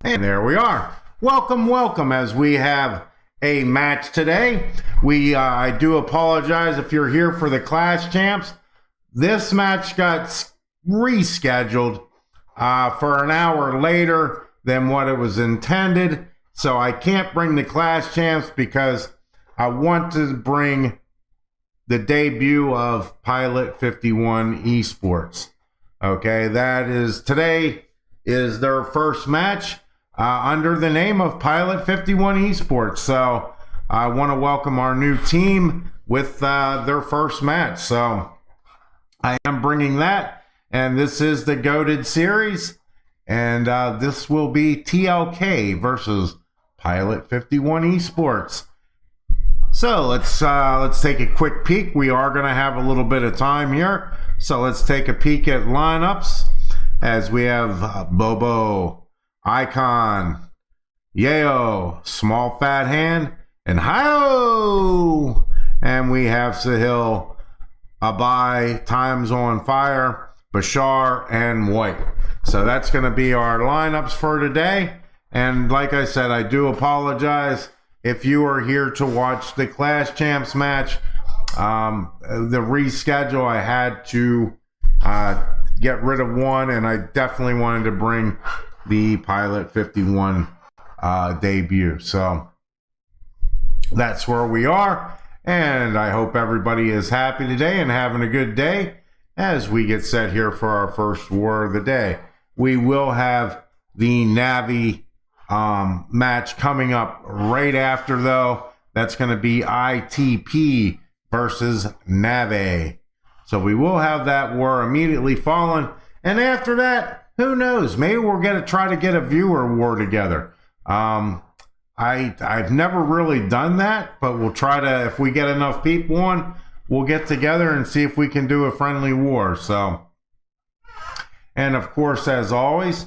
And there we are. Welcome, as we have a match today. I do apologize if you're here for the Clash Champs. This match got rescheduled for an hour later than what it was intended. So I can't bring the Clash Champs because I want to bring the debut of pilot51 esports. Okay, today is their first match under the name of pilot51 esports. So I want to welcome our new team with their first match. So I am bringing that, and this is the GOATed series, and this will be TLK versus pilot51 esports. So let's take a quick peek. We are going to have a little bit of time here, so let's take a peek at lineups as we have Bobo, Icon, Yayo, Small Fat Hand, and Hio. And we have Sahil, Abai, Times on Fire, Bashar, and White. So that's going to be our lineups for today. And like I said, I do apologize if you are here to watch the Clash Champs match. The reschedule, I had to get rid of one, and I definitely wanted to bring the pilot51 debut. So that's where we are, and I hope everybody is happy today and having a good day as we get set here for our first war of the day. We will have the Navi match coming up right after, though. That's going to be ITP versus Navi. So we will have that war immediately following, and after that, who knows? Maybe we're going to try to get a viewer war together. I've never really done that, but we'll try to, if we get enough people on, we'll get together and see if we can do a friendly war. So, and of course, as always,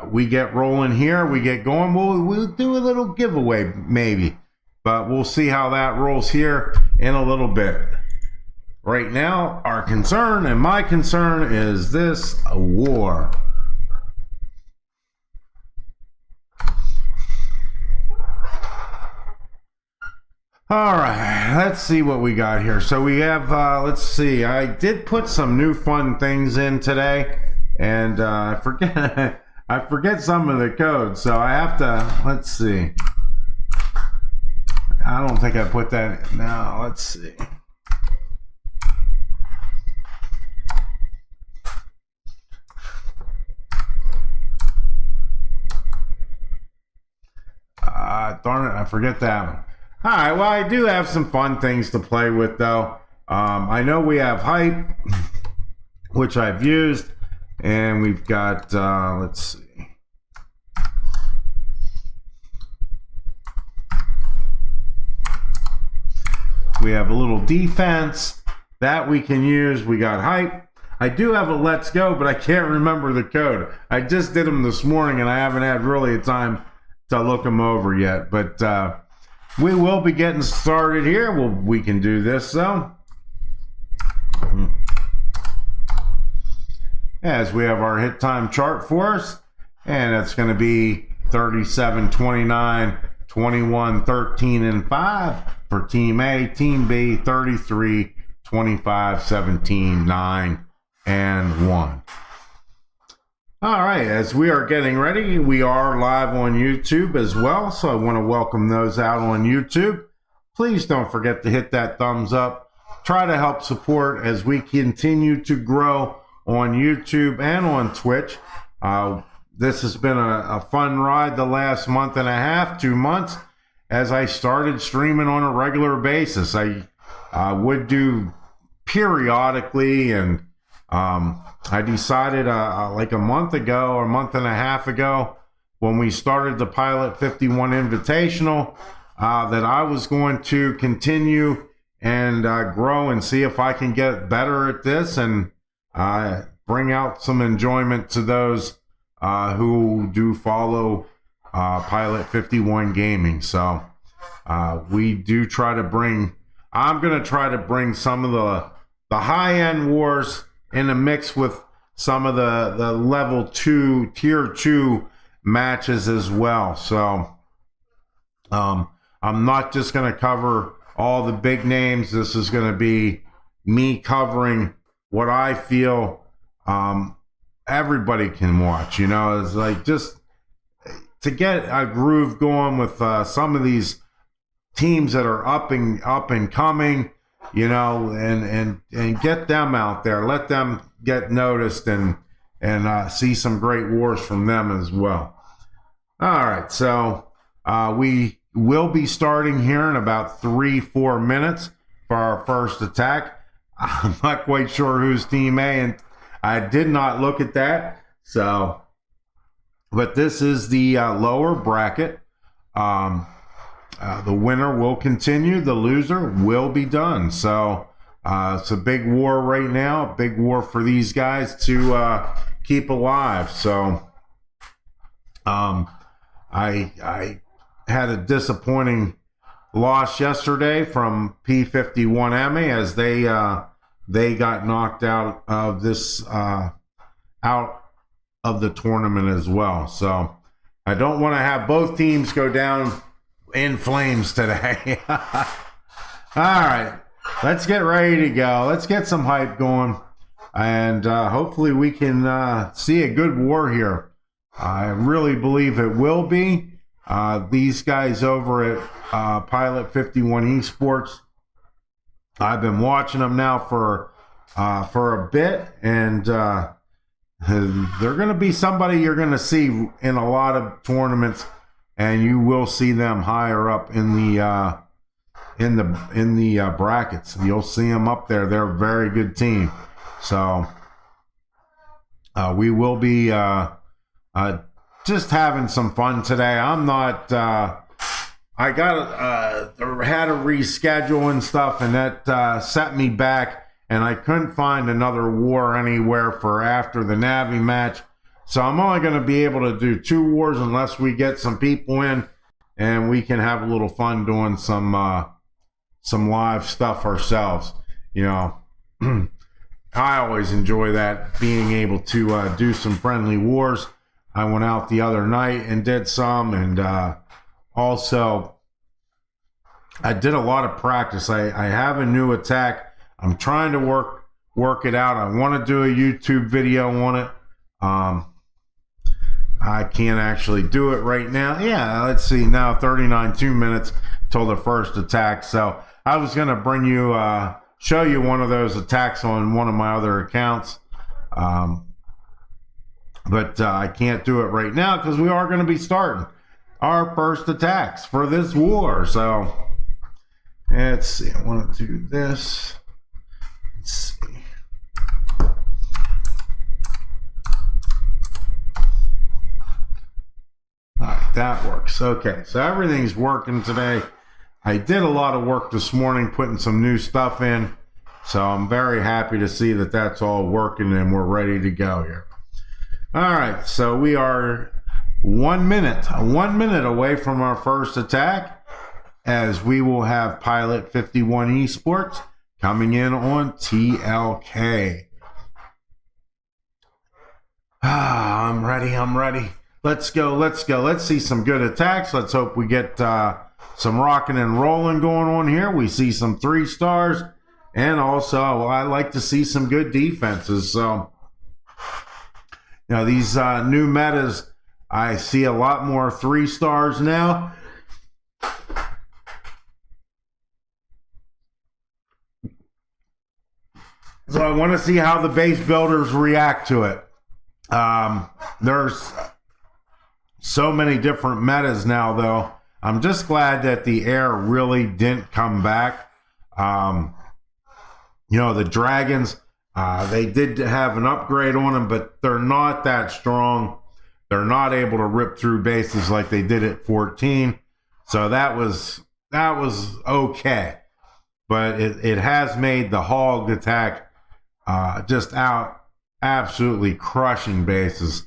we get rolling here, we get going. We'll do a little giveaway maybe, but we'll see how that rolls here in a little bit. Right now, our concern and my concern is this war. All right, let's see what we got here. So we have, let's see, I did put some new fun things in today, and I forget some of the codes, so I have to, let's see. I don't think I put that in. No, let's see. Darn it, I forget that one. All right, well, I do have some fun things to play with, though. I know we have Hype, which I've used, and we've got, let's see. We have a little defense that we can use. We got Hype. I do have a Let's Go, but I can't remember the code. I just did them this morning, and I haven't had really a time to look them over yet, but we will be getting started here. We can do this, though. As we have our hit time chart for us, and it's going to be 37, 29, 21, 13, and 5 for Team A. Team B, 33, 25, 17, 9, and 1. All right, as we are getting ready, we are live on YouTube as well, so I want to welcome those out on YouTube. Please don't forget to hit that thumbs up. Try to help support as we continue to grow on YouTube and on Twitch. This has been a fun ride the last month and a half, 2 months, as I started streaming on a regular basis. I would do periodically, and I decided like a month ago or a month and a half ago when we started the Pilot 51 Invitational that I was going to continue and grow and see if I can get better at this and bring out some enjoyment to those who do follow Pilot 51 Gaming. So we do try to bring, I'm going to try to bring some of the high-end wars in a mix with some of the level 2, tier 2 matches as well. So I'm not just going to cover all the big names. This is going to be me covering what I feel everybody can watch. You know, it's like just to get a groove going with some of these teams that are up and coming, you know, and get them out there, let them get noticed and see some great wars from them as well. All right, so we will be starting here in about 3-4 minutes for our first attack. I'm not quite sure who's Team A, and I did not look at that. So, but this is the lower bracket. The winner will continue. The loser will be done. So it's a big war right now. A big war for these guys to keep alive. So I had a disappointing loss yesterday from P51 Emmy as they got knocked out of this out of the tournament as well. So I don't want to have both teams go down in flames today. All right, let's get ready to go. Let's get some hype going, and hopefully we can see a good war here. I really believe it will be. These guys over at Pilot 51 Esports, I've been watching them now for a bit, and they're going to be somebody you're going to see in a lot of tournaments. And you will see them higher up in the brackets. You'll see them up there. They're a very good team. So we will be just having some fun today. I'm not. I had to reschedule and stuff, and that set me back. And I couldn't find another war anywhere for after the Navi match. So I'm only going to be able to do 2 wars unless we get some people in and we can have a little fun doing some live stuff ourselves. You know, I always enjoy that, being able to do some friendly wars. I went out the other night and did some, and also I did a lot of practice. I have a new attack. I'm trying to work it out. I want to do a YouTube video on it. I can't actually do it right now. Yeah, let's see. Now 2 minutes till the first attack. So I was going to bring you, show you one of those attacks on one of my other accounts. But I can't do it right now because we are going to be starting our first attacks for this war. So let's see. I want to do this. Let's see. All right, that works. Okay, so everything's working today. I did a lot of work this morning putting some new stuff in, so I'm very happy to see that that's all working and we're ready to go here. All right, so we are 1 minute away from our first attack, as we will have Pilot 51 Esports coming in on TLK. I'm ready. Let's go. Let's see some good attacks. Let's hope we get some rocking and rolling going on here. We see some 3 stars, and also I like to see some good defenses. So these new metas, I see a lot more 3 stars now. So I want to see how the base builders react to it. There's so many different metas now, though. I'm just glad that the air really didn't come back. The dragons, they did have an upgrade on them, but they're not that strong. They're not able to rip through bases like they did at 14. So that was okay. But it has made the hog attack just out absolutely crushing bases.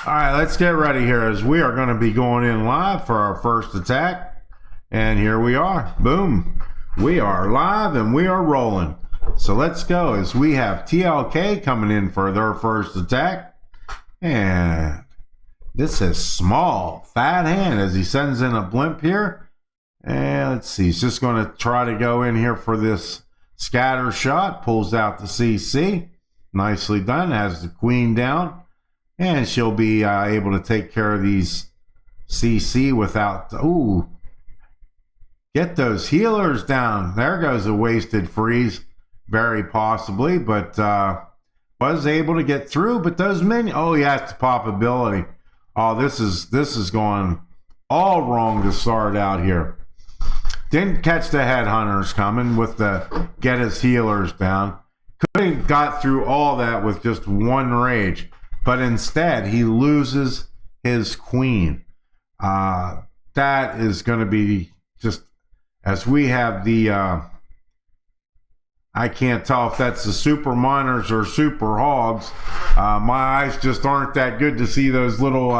All right, let's get ready here as we are going to be going in live for our first attack. And here we are. Boom. We are live and we are rolling. So let's go as we have TLK coming in for their first attack. And this is small, fat hand as he sends in a blimp here. And let's see, he's just going to try to go in here for this scatter shot. Pulls out the CC. Nicely done. Has the queen down. And she'll be able to take care of these CC without... Ooh. Get those healers down. There goes a wasted freeze. Very possibly. But was able to get through. But those minions... Oh, yeah, it's the pop ability. Oh, this is going all wrong to start out here. Didn't catch the headhunters coming with the get his healers down. Could have got through all that with just one rage. But instead, he loses his queen. That is going to be just, as we have the, I can't tell if that's the super miners or super hogs. My eyes just aren't that good to see those little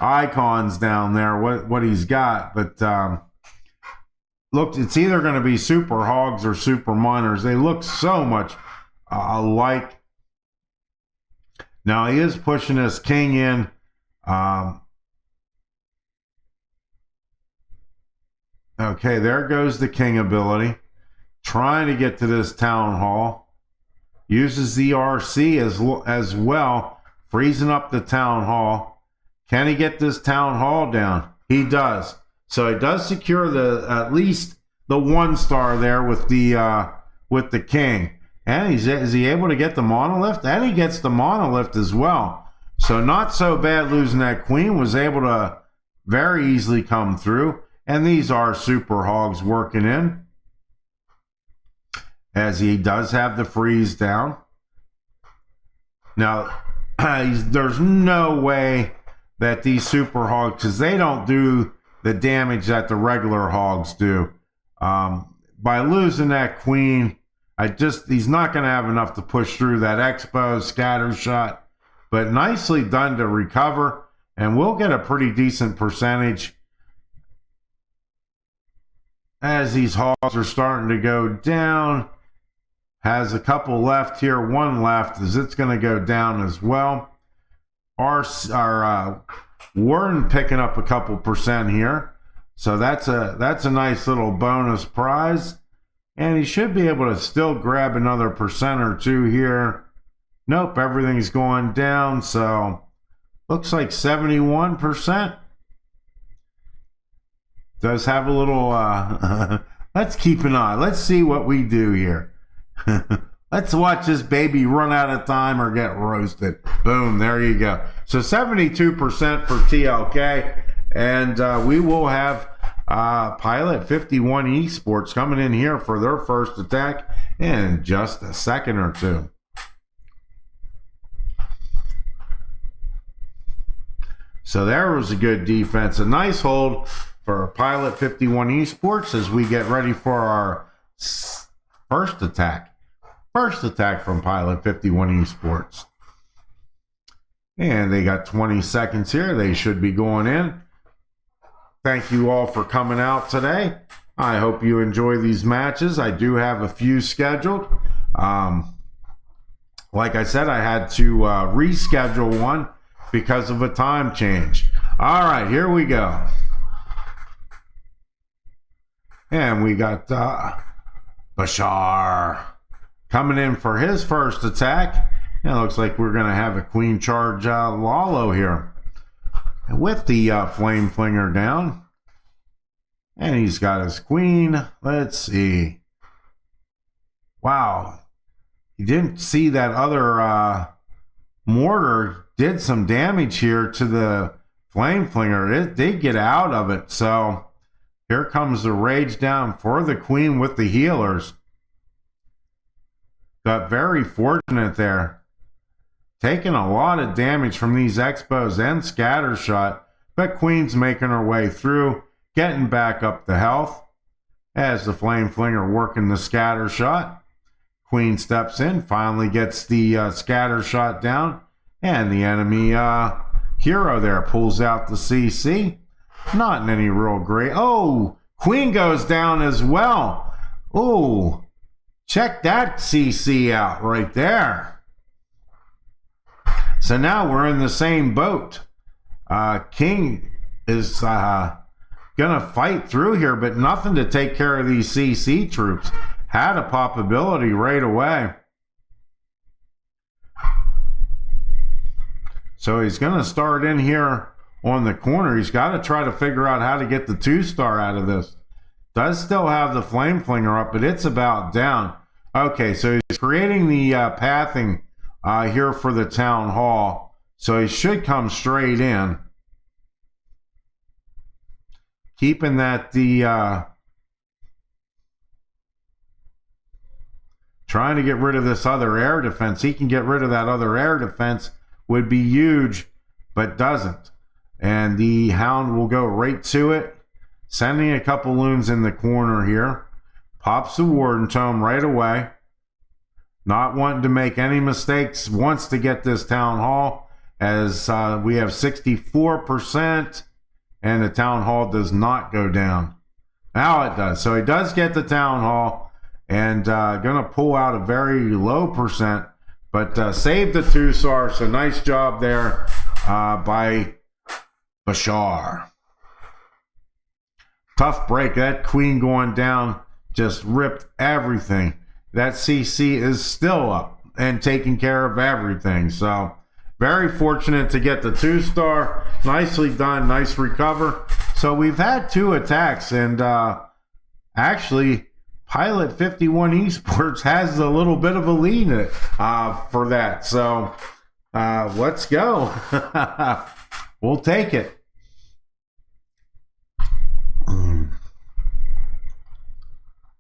icons down there, what he's got. But look, it's either going to be super hogs or super miners. They look so much alike. Now he is pushing his king in. Okay, there goes the king ability. Trying to get to this town hall. Uses the RC as well. Freezing up the town hall. Can he get this town hall down? He does. So he does secure at least the 1 star there with the king. And is he able to get the monolith? And he gets the monolith as well. So not so bad losing that queen. Was able to very easily come through. And these are super hogs working in. As he does have the freeze down. Now, there's no way that these super hogs, because they don't do the damage that the regular hogs do. By losing that queen, he's not going to have enough to push through that expo scatter shot, but nicely done to recover, and we'll get a pretty decent percentage as these hogs are starting to go down. Has a couple left here, 1 left, as it's going to go down as well. Our Warden picking up a couple percent here, so that's a nice little bonus prize. And he should be able to still grab another percent or 2 here. Nope, everything's going down. So looks like 71%. Does have a little, let's keep an eye. Let's see what we do here. Let's watch this baby run out of time or get roasted. Boom, there you go. So 72% for TLK. And we will have pilot51 esports coming in here for their first attack in just a second or 2. So there was a good defense. A nice hold for pilot51 esports as we get ready for our first attack. First attack from pilot51 esports. And they got 20 seconds here. They should be going in. Thank you all for coming out today. I hope you enjoy these matches. I do have a few scheduled. Like I said, I had to reschedule one because of a time change. All right, here we go. And we got Bashar. coming in for his first attack. And it looks like we're going to have a queen charge Lalo here with the flame flinger down. And he's got his queen. Let's see. Wow. You didn't see that other mortar did some damage here to the flame flinger. It did get out of it. So here comes the rage down for the queen with the healers. Got very fortunate there. Taking a lot of damage from these expos and scattershot, but queen's making her way through, getting back up to health as the flame flinger working the scattershot. Queen steps in, finally gets the scattershot down, and the enemy hero there pulls out the CC. Not in any real great. Oh, queen goes down as well. Oh, check that CC out right there. So now we're in the same boat. King is going to fight through here, but nothing to take care of these CC troops. Had a popability right away. So he's going to start in here on the corner. He's got to try to figure out how to get the 2-star out of this. Does still have the flame flinger up, but it's about down. Okay, so he's creating the pathing here for the town hall, so he should come straight in, keeping that trying to get rid of this other air defense. He can get rid of that other air defense, would be huge, but doesn't. And the hound will go right to it, sending a couple loons in the corner here. Pops the warden tome right away. Not wanting to make any mistakes, wants to get this town hall, as we have 64%, and the town hall does not go down. Now it does. So he does get the town hall, and going to pull out a very low percent, but save the 2-star. So nice job there by Bashar. Tough break. That queen going down just ripped everything. That CC is still up and taking care of everything. So very fortunate to get the 2-star. Nicely done. Nice recover. So we've had 2 attacks, and actually pilot51 esports has a little bit of a lead for that. So let's go. We'll take it.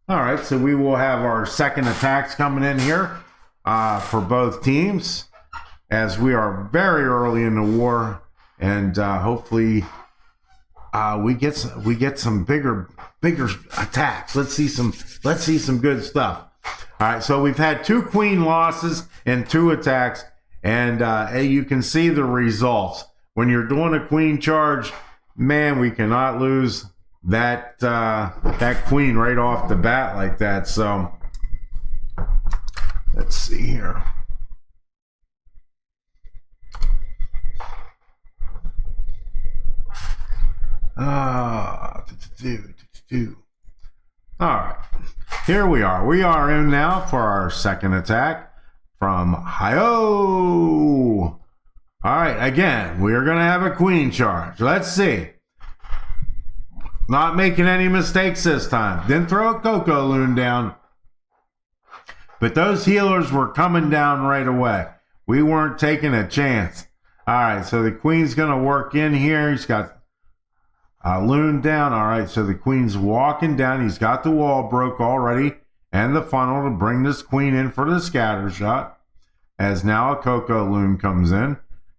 All right, so we will have our second attacks coming in here for both teams, as we are very early in the war, and hopefully we get some bigger attacks. Let's see some good stuff. All right, so we've had 2 queen losses and 2 attacks, and you can see the results. When you're doing a queen charge, man, we cannot lose that queen right off the bat like that. So let's see here. All right, here we are. We are in now for our second attack from Hi-Oh. All right, again, we are going to have a queen charge. Let's see. Not making any mistakes this time. Didn't throw a Coco Loon down. But those healers were coming down right away. We weren't taking a chance. All right, so the queen's going to work in here. He's got a loon down. All right, so the queen's walking down. He's got the wall broke already and the funnel to bring this queen in for the scatter shot. As now a Coco Loon comes in.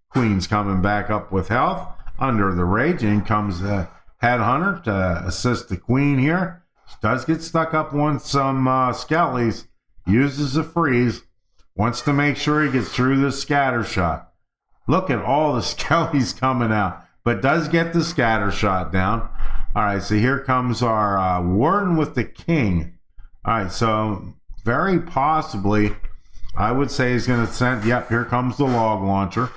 Queen's coming back up with health. Under the rage, in comes the Headhunter to assist the queen here. She does get stuck up on some skellies. Uses a freeze. Wants to make sure he gets through the scatter shot. Look at all the skellies coming out. But does get the scatter shot down. All right, so here comes our warden with the king. All right, so very possibly, I would say he's going to send, yep, here comes the log launcher.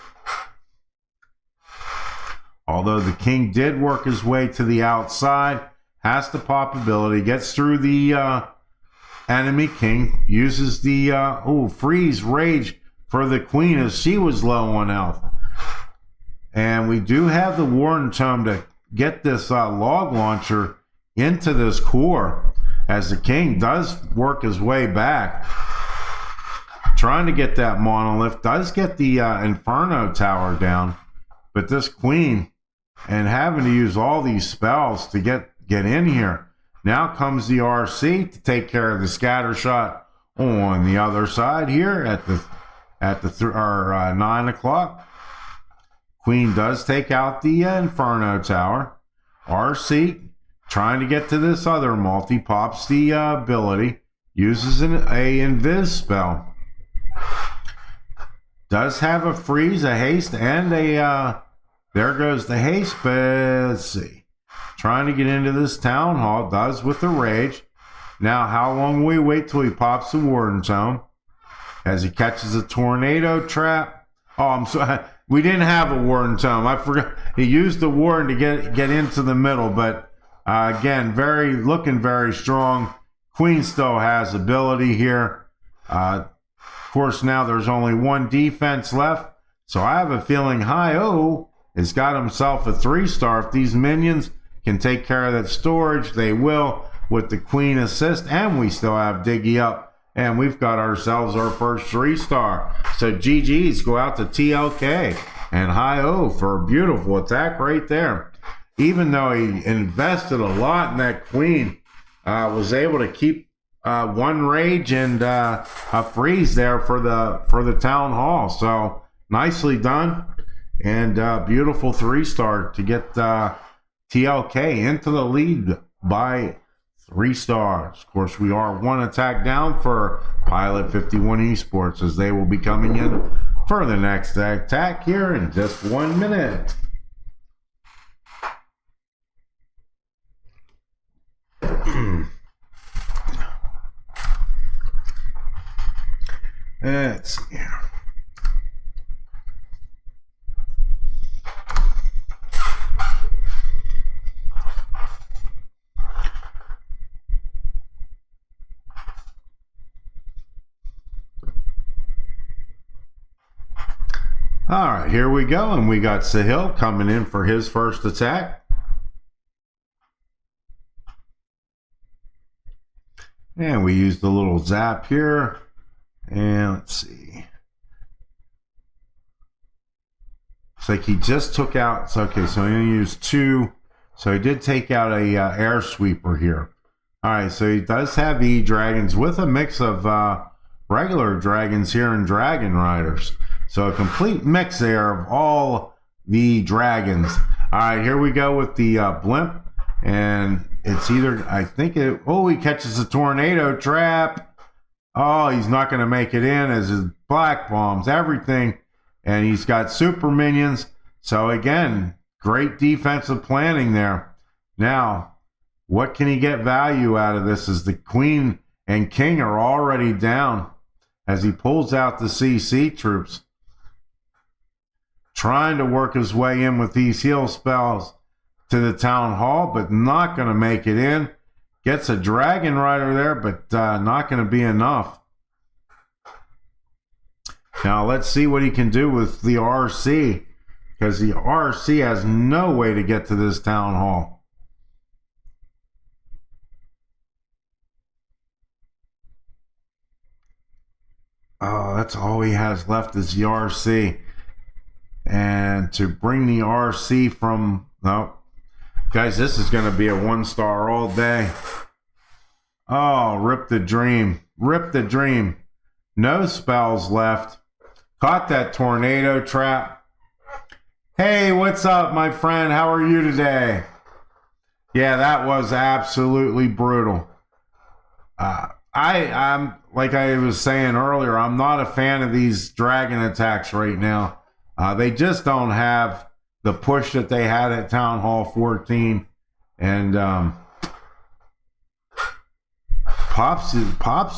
Although the king did work his way to the outside, has the pop ability, gets through the enemy king uses the freeze rage for the queen as she was low on health. And we do have the Warden Tome to get this log launcher into this core as the king does work his way back. Trying to get that monolith, does get the Inferno Tower down, but this queen and having to use all these spells to get in here. Now comes the RC to take care of the scatter shot on the other side here at the 9 o'clock. Queen does take out the Inferno Tower. RC trying to get to this other multi, pops the ability, uses a invis spell. Does have a freeze, a haste, and a there goes the haste, but let's see. Trying to get into this town hall, does with the rage. Now, how long will we wait till he pops the Warden Tome? As he catches a tornado trap. Oh, I'm sorry. We didn't have a Warden Tome. I forgot. He used the Warden to get into the middle, but again, looking very strong. Queen still has ability here. Of course, now there's only one defense left, so I have a feeling Hi-Oh has got himself a 3-star. If these minions can take care of that storage, they will with the Queen assist, and we still have Diggy up, and we've got ourselves our first 3-star. So GG's go out to TLK and Hi-Oh for a beautiful attack right there. Even though he invested a lot in that Queen, was able to keep one rage and a freeze there for the town hall. So nicely done, and beautiful 3-star to get TLK into the lead by 3 stars. Of course, we are one attack down for pilot51 esports, as they will be coming in for the next attack here in just 1 minute. Let's see here. All right, here we go, and we got Sahil coming in for his first attack. And we used the little zap here. And let's see. It's like he just took out. It's okay, so he used 2. So he did take out a air sweeper here. All right, so he does have E-Dragons with a mix of regular dragons here and Dragon Riders. So a complete mix there of all the dragons. All right, here we go with the blimp. And it's either, I think it, oh, he catches a tornado trap. Oh, he's not going to make it in as his black bombs, everything. And he's got super minions. So again, great defensive planning there. Now, what can he get value out of this as the Queen and King are already down as he pulls out the CC troops. Trying to work his way in with these heal spells to the town hall, but not going to make it in. Gets a Dragon Rider there, but not going to be enough. Now let's see what he can do with the RC, because the RC has no way to get to this town hall. Oh, that's all he has left is the RC. And to bring the RC from, no, guys, this is going to be a 1-star all day. Oh, rip the dream. Rip the dream. No spells left. Caught that tornado trap. Hey, what's up, my friend? How are you today? Yeah, that was absolutely brutal. I'm like I was saying earlier, I'm not a fan of these dragon attacks right now. They just don't have the push that they had at Town Hall 14, and pops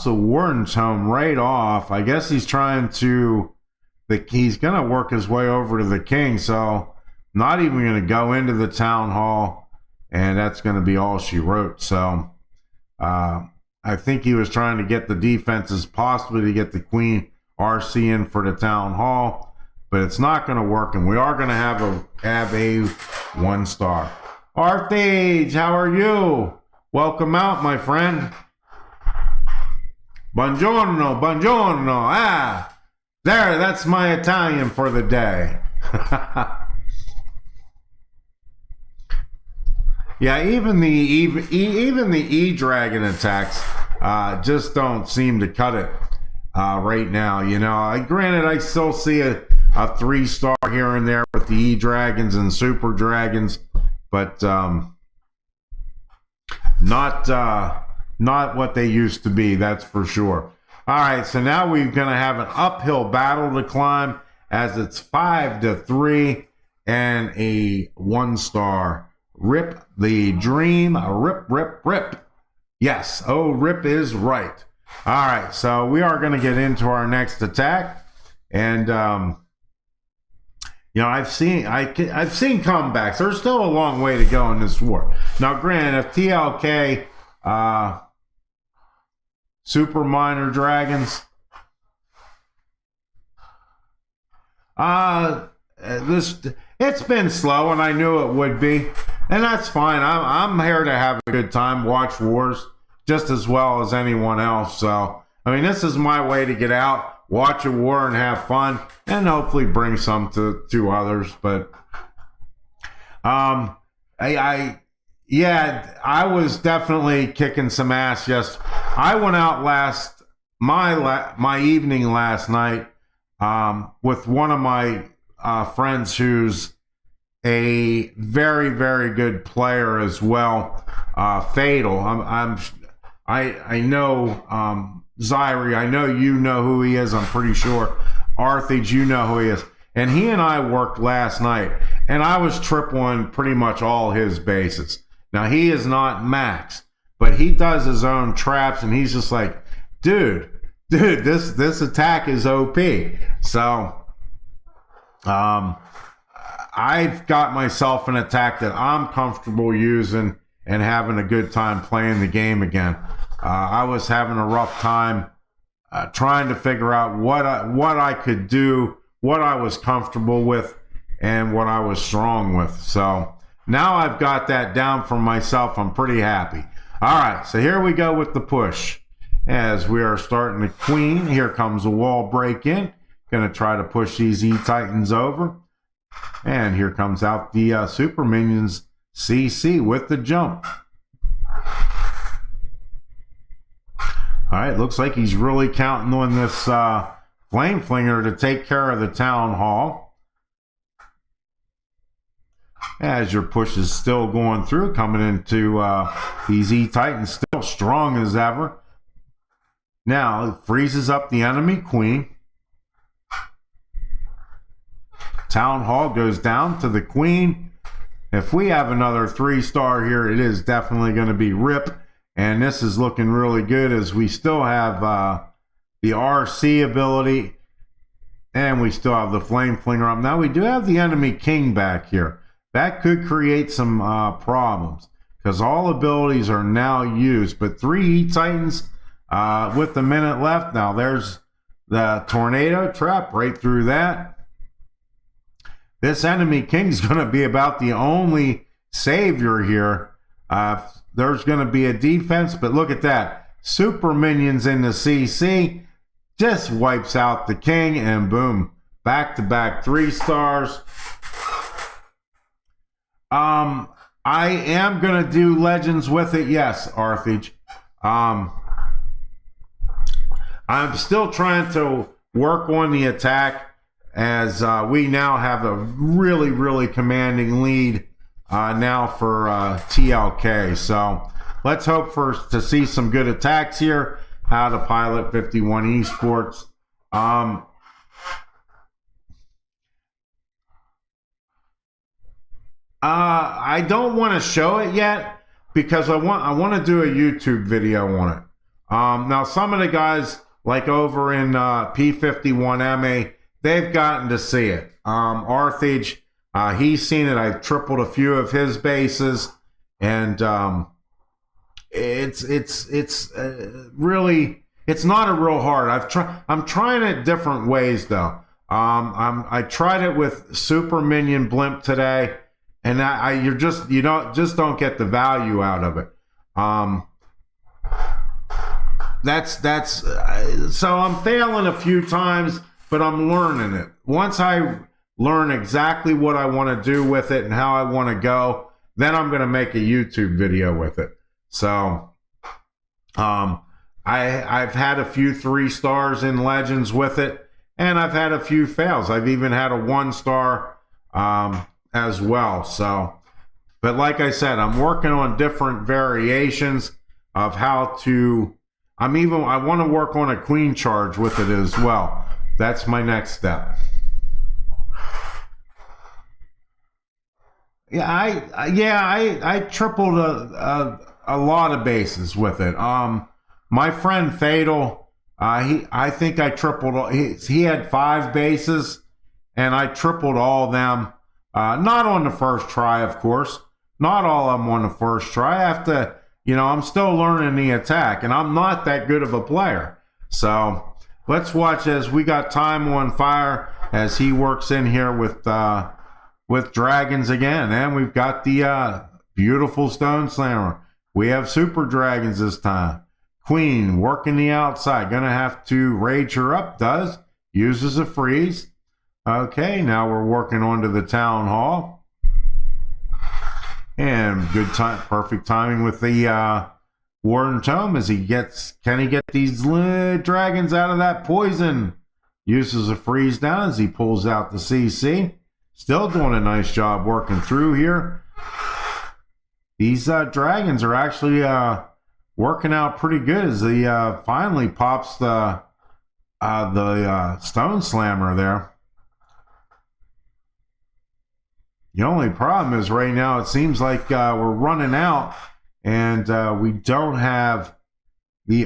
the Warden Tome right off. I guess he's trying to, he's going to work his way over to the King, so not even going to go into the Town Hall, and that's going to be all she wrote. So I think he was trying to get the defenses possibly to get the Queen RC in for the Town Hall, but it's not going to work, and we are going to have a 1-star. Arthage, how are you? Welcome out, my friend. Buongiorno, buongiorno. Ah, there, that's my Italian for the day. Yeah, even the E-Dragon attacks just don't seem to cut it right now. You know, granted, I still see a 3-star here and there with the E-Dragons and Super Dragons, but not what they used to be, that's for sure. All right, so now we're going to have an uphill battle to climb as it's 5-3 and a 1-star. Rip the dream. Rip, rip, rip. Yes. Oh, rip is right. All right. So we are going to get into our next attack. And, you know, I've seen comebacks. There's still a long way to go in this war. Now, granted, if TLK, Super Minor Dragons, it's been slow, and I knew it would be, and that's fine. I'm here to have a good time, watch wars just as well as anyone else. So, I mean, this is my way to get out, watch a war, and have fun, and hopefully bring some to others. But, I was definitely kicking some ass. Yes, I went out my evening last night with one of my friends who's a very, very good player as well. Fatal. I know Zyrie. I know you know who he is. I'm pretty sure. Arthage, you know who he is. And he and I worked last night, and I was tripling pretty much all his bases. Now, he is not max, but he does his own traps, and he's just like, dude, this attack is OP. So, I've got myself an attack that I'm comfortable using and having a good time playing the game again. I was having a rough time trying to figure out what I could do, what I was comfortable with, and what I was strong with. So now I've got that down for myself. I'm pretty happy. All right, so here we go with the push. As we are starting the Queen, here comes a wall break in. Going to try to push these E-Titans over. And here comes out the Super Minions CC with the jump. All right, looks like he's really counting on this Flame Flinger to take care of the Town Hall. As your push is still going through, coming into these E-Titans still strong as ever. Now, it freezes up the enemy Queen. Town Hall goes down to the Queen. If we have another 3-star here, it is definitely going to be Rip. And this is looking really good as we still have the RC ability. And we still have the Flame Flinger up. Now we do have the enemy King back here. That could create some problems, because all abilities are now used. But 3 E-Titans with the minute left. Now there's the Tornado Trap right through that. This enemy King's going to be about the only savior here. There's going to be a defense, but look at that. Super Minions in the CC just wipes out the King, and boom, back-to-back 3-stars. I am going to do Legends with it. Yes, Arthage. I'm still trying to work on the attack, as we now have a really, really commanding lead now for TLK. So let's hope to see some good attacks here out of pilot51 esports. I don't want to show it yet because I want to do a YouTube video on it. Now some of the guys like over in P51MA, they've gotten to see it. Arthage, he's seen it. I've tripled a few of his bases, and really, it's not a real hard. I'm trying it different ways though. I tried it with Super Minion Blimp today, and you don't get the value out of it. So I'm failing a few times, but I'm learning it. Once I learn exactly what I want to do with it and how I want to go, then I'm going to make a YouTube video with it. So I've had a few 3 stars in Legends with it, and I've had a few fails. I've even had a 1 star as well. So, but like I said, I'm working on different variations of how to. I want to work on a queen charge with it as well. That's my next step. Yeah, I tripled a lot of bases with it. My friend Fatal, I think I tripled. He had 5 bases, and I tripled all of them. Not on the first try, of course. Not all of them on the first try. I have to. I'm still learning the attack, and I'm not that good of a player. So let's watch as we got Time on Fire as he works in here with dragons again. And we've got the beautiful Stone Slammer. We have Super Dragons this time. Queen working the outside. Gonna have to rage her up. Does. Uses a freeze. Okay, now we're working on to the Town Hall. And good time, perfect timing with the Warden Tome as can he get these dragons out of that poison? Uses a freeze down as he pulls out the CC. Still doing a nice job working through here. These dragons are actually working out pretty good as he finally pops the Stone Slammer there. The only problem is right now it seems like we're running out, and we don't have the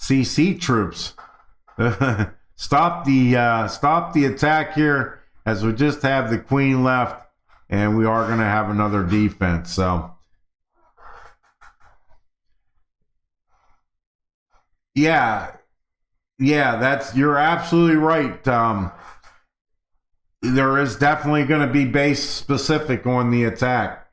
CC troops. Stop the attack here as we just have the queen left, and we are going to have another defense. So yeah, you're absolutely right. There is definitely going to be base specific on the attack.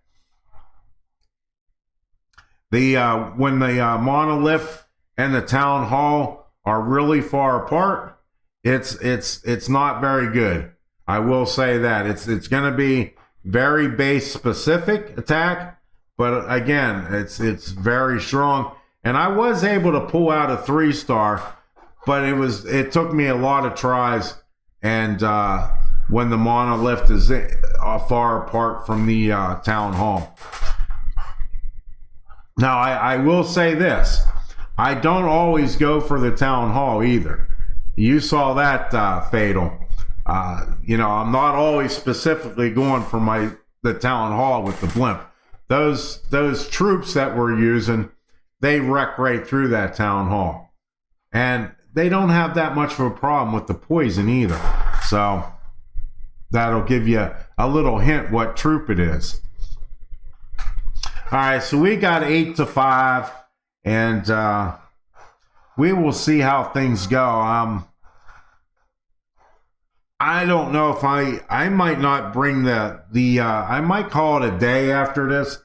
When the monolith and the town hall are really far apart, it's not very good. I will say that it's going to be very base specific attack, but again, it's very strong. And I was able to pull out a 3-star, but it took me a lot of tries, and when the monolith is far apart from the town hall. Now, I will say this. I don't always go for the town hall either. You saw that, Fatal. I'm not always specifically going for the town hall with the blimp. Those troops that we're using, they wreck right through that town hall. And they don't have that much of a problem with the poison either. So that'll give you a little hint what troop it is. All right, so we got 8-5, and we will see how things go. I don't know if I might not bring I might call it a day after this.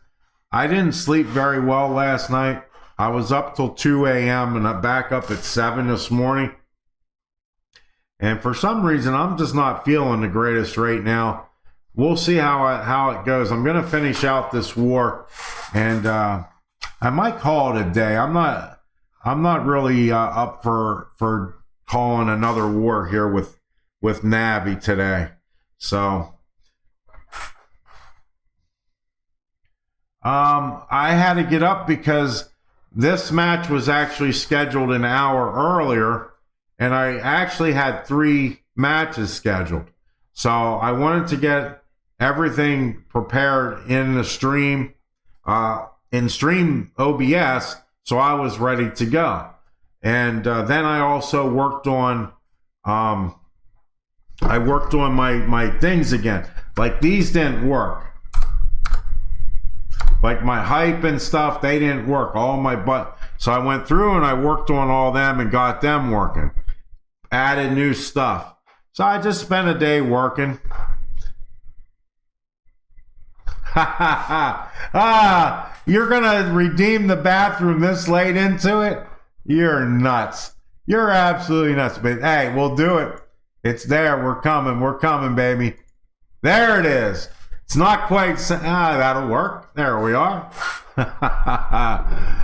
I didn't sleep very well last night. I was up till 2 a.m. and I'm back up at 7 this morning. And for some reason, I'm just not feeling the greatest right now. We'll see how it goes. I'm going to finish out this war, and I might call it a day. I'm not really up for calling another war here with Navi today. So I had to get up because this match was actually scheduled an hour earlier, and I actually had 3 matches scheduled. So I wanted to get everything prepared in the stream, in stream OBS, so I was ready to go. And then I also worked on my things again. Like, these didn't work. like my hype and stuff, they didn't work. So I went through and I worked on all them and got them working. Added new stuff. So I just spent a day working. You're gonna redeem the bathroom this late into it? You're nuts. You're absolutely nuts. But hey, we'll do it. It's there. We're coming, baby. There it is. It's not quite. That'll work. There we are. All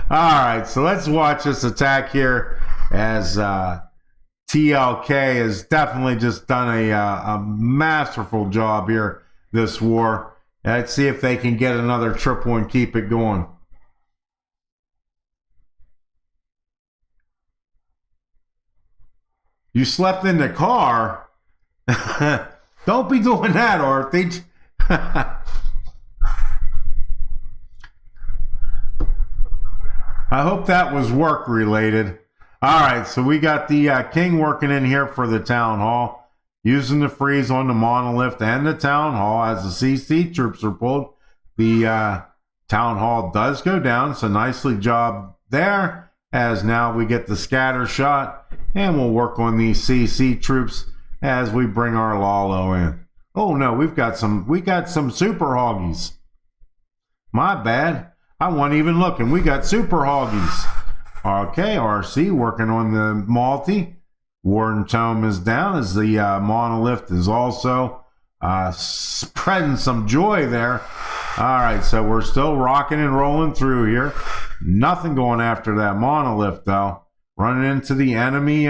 right, so let's watch this attack here as TLK has definitely just done a masterful job here this war. Let's see if they can get another triple and keep it going. You slept in the car? Don't be doing that, Arthur. I hope that was work related. All right, so we got the king working in here for the town hall. Using the freeze on the monolith and the town hall as the CC troops are pulled. The town hall does go down. It's a nicely job there, as now we get the scatter shot, and we'll work on these CC troops as we bring our Lalo in. Oh no, we got some super hoggies. My bad. I wasn't even looking. We got super hoggies. Okay, RC working on the multi. Warden Tome is down as the monolith is also spreading some joy there. All right, so we're still rocking and rolling through here. Nothing going after that monolith, though. Running into the enemy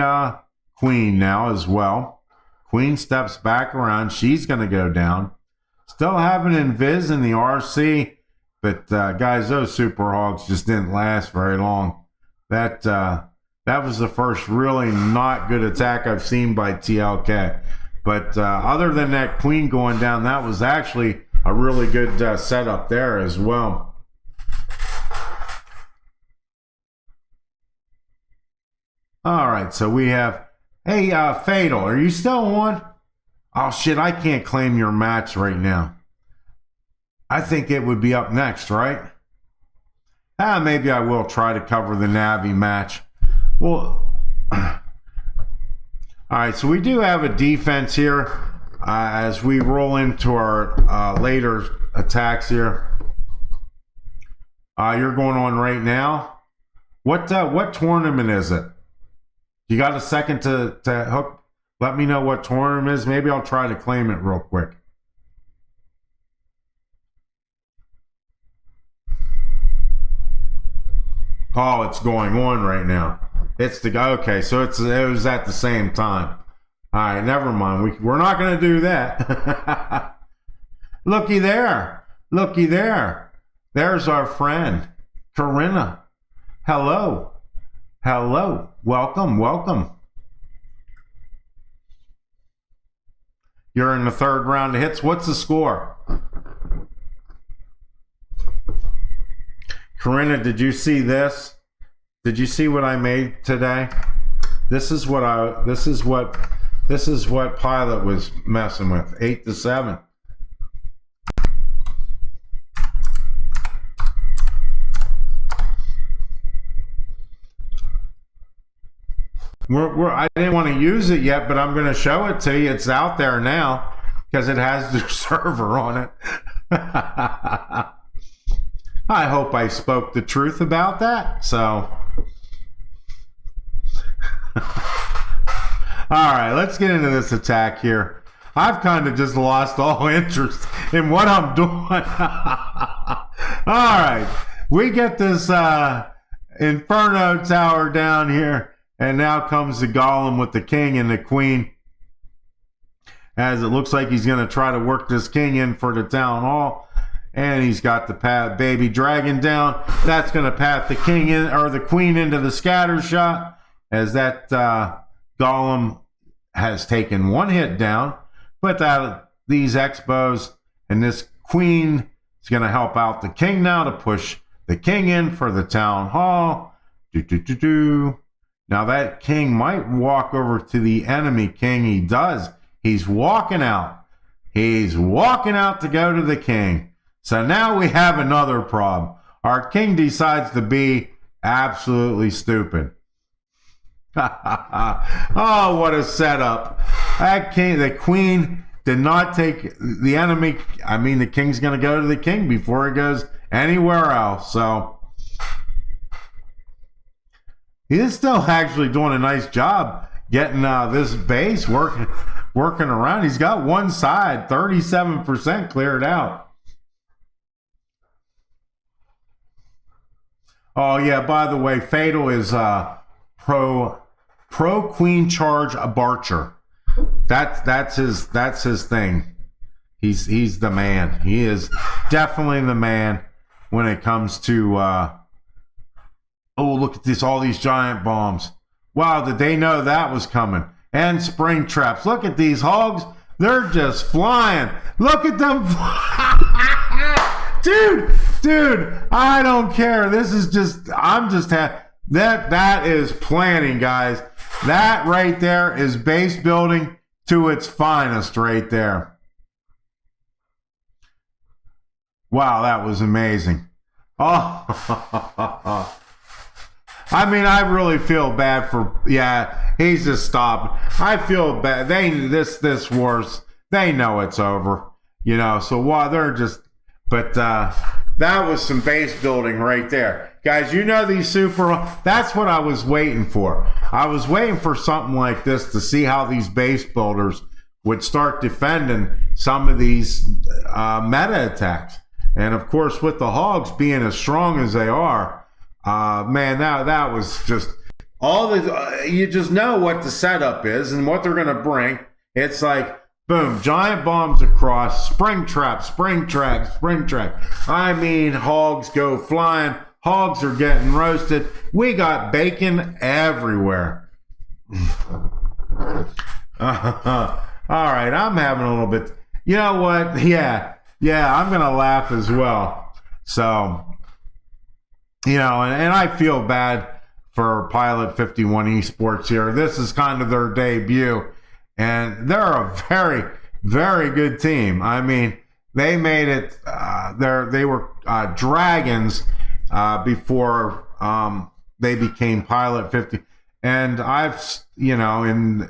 queen now as well. Queen steps back around. She's going to go down. Still having invis in the RC, but guys, those super hogs just didn't last very long. That was the first really not good attack I've seen by TLK. But other than that queen going down, that was actually a really good setup there as well. All right, so we have, hey, Fatal, are you still on? Oh, shit, I can't claim your match right now. I think it would be up next, right? Maybe I will try to cover the Navi match. Well, all right, so we do have a defense here as we roll into our later attacks here. You're going on right now. What tournament is it? You got a second to hook? Let me know what tournament it is. Maybe I'll try to claim it real quick. Oh, it's going on right now. It's the guy. Okay, so it was at the same time. All right, never mind. We're not going to do that. Looky there. Looky there. There's our friend, Corinna. Hello. Hello. Welcome. Welcome. You're in the third round of hits. What's the score? Corinna, did you see this? Did you see what I made today? This is what Pilot was messing with. 8-7. I didn't want to use it yet, but I'm going to show it to you. It's out there now because it has the server on it. I hope I spoke the truth about that. So, all right, let's get into this attack here. I've kind of just lost all interest in what I'm doing. All right, we get this Inferno Tower down here, and now comes the Golem with the king and the queen. As it looks like he's going to try to work this king in for the town hall. And he's got the baby dragon down. That's going to path the king in, or the queen into the scatter shot, as that golem has taken one hit down. But these expos and this queen is going to help out the king now to push the king in for the town hall. Now that king might walk over to the enemy king. He does. He's walking out. He's walking out to go to the king. So now we have another problem. Our king decides to be absolutely stupid. Oh, what a setup. That king, the queen did not take the enemy. I mean, the king's going to go to the king before he goes anywhere else. So he is still actually doing a nice job getting this base working around. He's got one side, 37% cleared out. Oh yeah, by the way, Fatal is pro queen charge a Barcher. That's his thing. He's the man. He is definitely the man when it comes to oh, look at this, all these giant bombs. Wow, did they know that was coming? And spring traps. Look at these hogs. They're just flying. Look at them. Dude, I don't care. This is just, I'm just happy. That is planning, guys. That right there is base building to its finest right there. Wow, that was amazing. Oh, I mean, I really feel bad for, yeah, he's just stopped. I feel bad. This war's, they know it's over, you know, so while they're just, but that was some base building right there. Guys, you know these that's what I was waiting for. I was waiting for something like this to see how these base builders would start defending some of these meta attacks. And of course, with the hogs being as strong as they are, man, that was just all the, you just know what the setup is and what they're going to bring. It's like, boom, giant bombs across, spring trap. I mean, hogs go flying. Hogs are getting roasted. We got bacon everywhere. All right, I'm having a little bit. You know what? Yeah, I'm going to laugh as well. So, you know, and I feel bad for Pilot51 Esports here. This is kind of their debut. And they're a very, very good team. I mean, they made it. They were Dragons before they became Pilot 50. And I've, you know, in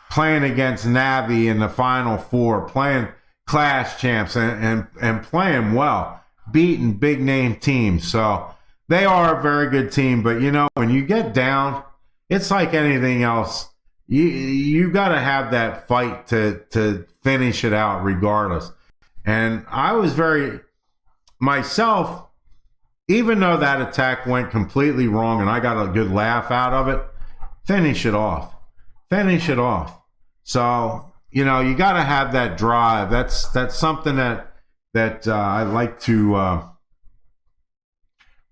playing against Navi in the Final Four, playing Clash Champs and playing well, beating big name teams. So they are a very good team. But, you know, when you get down, it's like anything else. You got to have that fight to finish it out regardless. And I was myself, even though that attack went completely wrong and I got a good laugh out of it, finish it off. So, you know, you got to have that drive. That's something that I like to,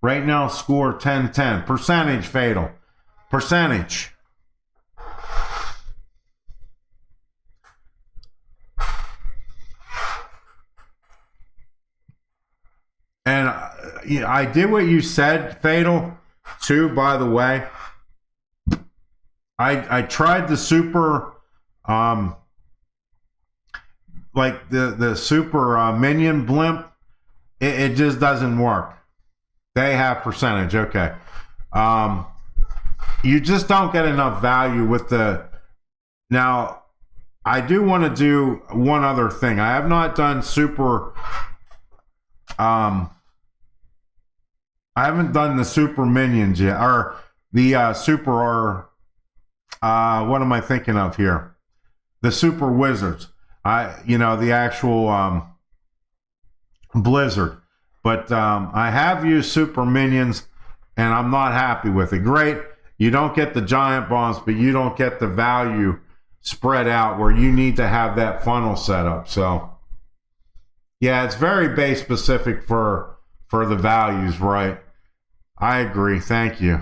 right now, score 10-10. Percentage, Fatal. Percentage. And I did what you said, Fatal, too, by the way. I tried the super, like the super minion blimp. It just doesn't work. They have percentage, okay. You just don't get enough value with the... Now, I do want to do one other thing. I have not done super... I haven't done the super minions yet, or the super, what am I thinking of here? The super wizards. You know, the actual blizzard. But I have used super minions, and I'm not happy with it. Great, you don't get the giant bombs, but you don't get the value spread out where you need to have that funnel set up. So, yeah, it's very base specific for the values, right? I agree. Thank you.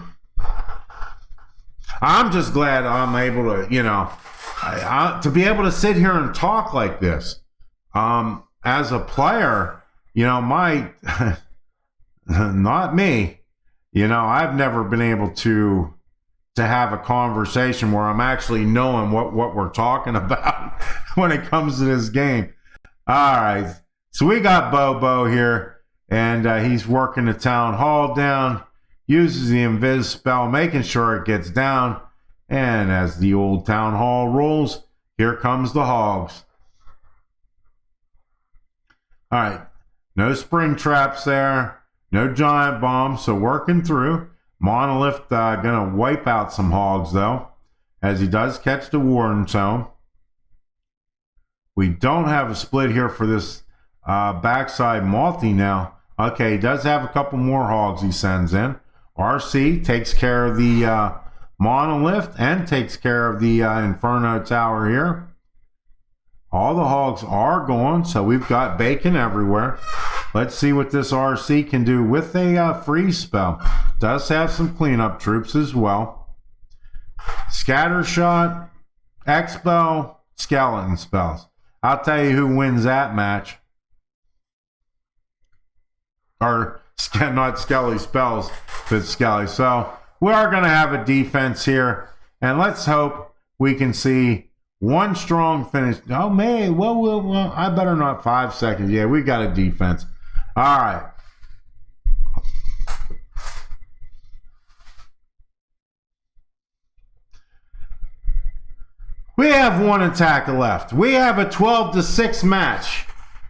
I'm just glad I'm able to, you know, to be able to sit here and talk like this. As a player, you know, not me, you know, I've never been able to have a conversation where I'm actually knowing what we're talking about when it comes to this game. All right. So we got Bobo here, and he's working the town hall down, uses the invis spell, making sure it gets down. And as the old town hall rolls, here comes the hogs. All right, no spring traps there, no giant bombs, so working through. Monolith gonna wipe out some hogs though, as he does catch the Warden Tome. We don't have a split here for this backside multi now. Okay, he does have a couple more hogs he sends in. RC takes care of the Monolith and takes care of the Inferno Tower here. All the hogs are gone, so we've got bacon everywhere. Let's see what this RC can do with a freeze spell. Does have some cleanup troops as well. Scatter shot, Expo, skeleton spells. I'll tell you who wins that match. Or not Skelly spells, but Skelly. So we are going to have a defense here, and let's hope we can see one strong finish. Oh, man. Well, I better not 5 seconds. Yeah, we got a defense. All right. We have one attacker left. We have a 12-6 match.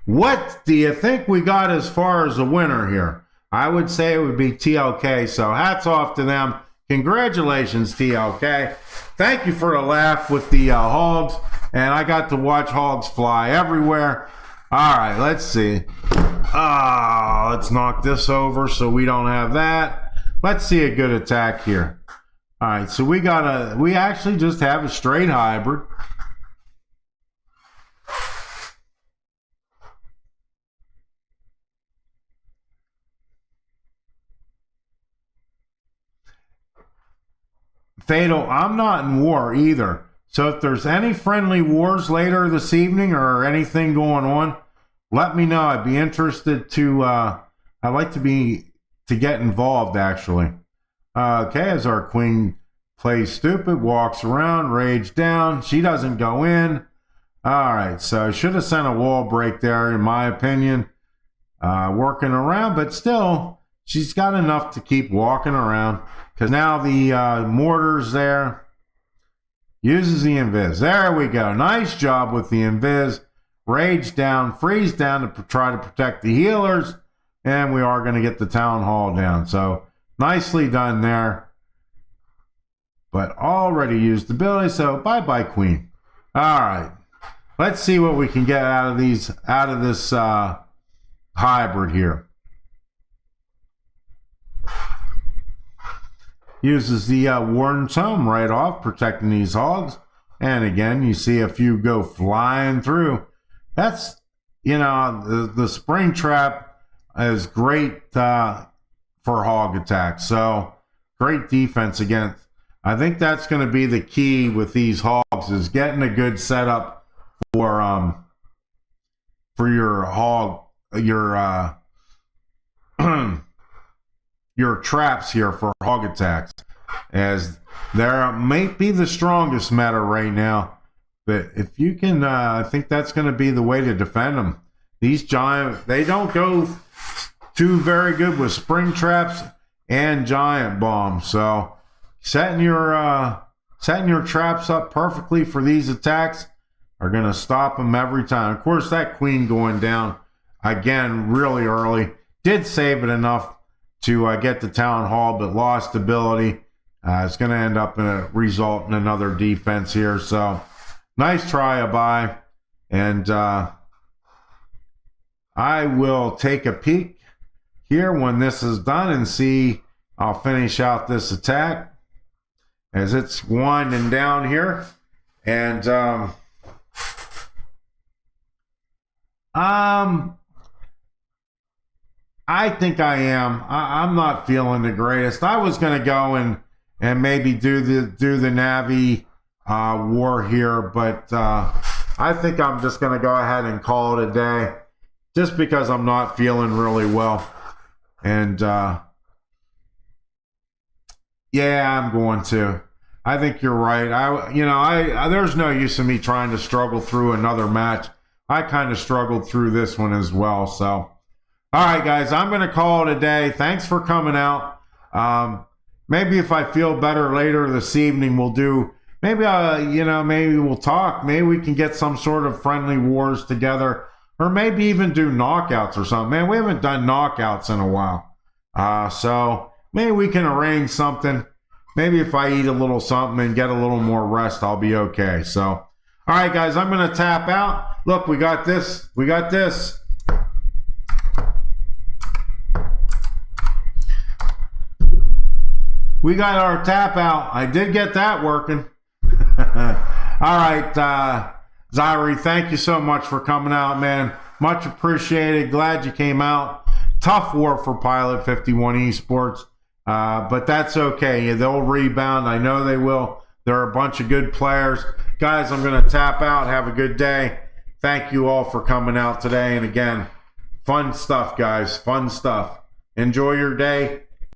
What do you think we got as far as a winner here? I would say it would be TLK, so hats off to them. Congratulations, TLK. Thank you for the laugh with the hogs, and I got to watch hogs fly everywhere. All right, let's see. Let's knock this over so we don't have that. Let's see a good attack here. All right, so we actually just have a straight hybrid. Fatal, I'm not in war either. So if there's any friendly wars later this evening or anything going on, let me know. I'd be interested to, I'd like to get involved actually. Okay, as our queen plays stupid, walks around, rage down. She doesn't go in. All right, so should have sent a wall break there, in my opinion. Working around, but still, she's got enough to keep walking around. Because now the mortar's there. Uses the invis. There we go. Nice job with the invis. Rage down, freeze down to try to protect the healers. And we are going to get the town hall down. So nicely done there. But already used ability. So bye-bye, queen. All right. Let's see what we can get out of this hybrid here. Uses the Warden Tome right off, protecting these hogs. And again, you see a few go flying through. That's, the spring trap is great for hog attacks. So, great defense against. I think that's going to be the key with these hogs, is getting a good setup for your hog, your traps here for hog attacks, as there might be the strongest meta right now. But if you can, I think that's going to be the way to defend them. These giant, they don't go too very good with spring traps and giant bombs. So setting your traps up perfectly for these attacks are going to stop them every time. Of course, that queen going down again really early did save it enough to get the town hall, but lost ability. It's going to end up result in another defense here. So nice try, Abai. And I will take a peek here when this is done and see. I'll finish out this attack as it's winding down here. And I think I am. I'm not feeling the greatest. I was going to go and maybe do the navi war here, but I think I'm just going to go ahead and call it a day, just because I'm not feeling really well. And yeah, I'm going to. I think you're right. There's no use in me trying to struggle through another match I kind of struggled through this one as well. So, all right, guys, I'm going to call it a day. Thanks for coming out. Maybe if I feel better later this evening, we'll do, maybe, maybe we'll talk. Maybe we can get some sort of friendly wars together, or maybe even do knockouts or something. Man, we haven't done knockouts in a while. So maybe we can arrange something. Maybe if I eat a little something and get a little more rest, I'll be okay. So, all right, guys, I'm going to tap out. Look, we got this. We got this. We got our tap out. I did get that working. All right, Zyrie, thank you so much for coming out, man. Much appreciated. Glad you came out. Tough war for Pilot 51 Esports, but that's okay. They'll rebound. I know they will. They're a bunch of good players. Guys, I'm going to tap out. Have a good day. Thank you all for coming out today. And again, fun stuff, guys. Fun stuff. Enjoy your day.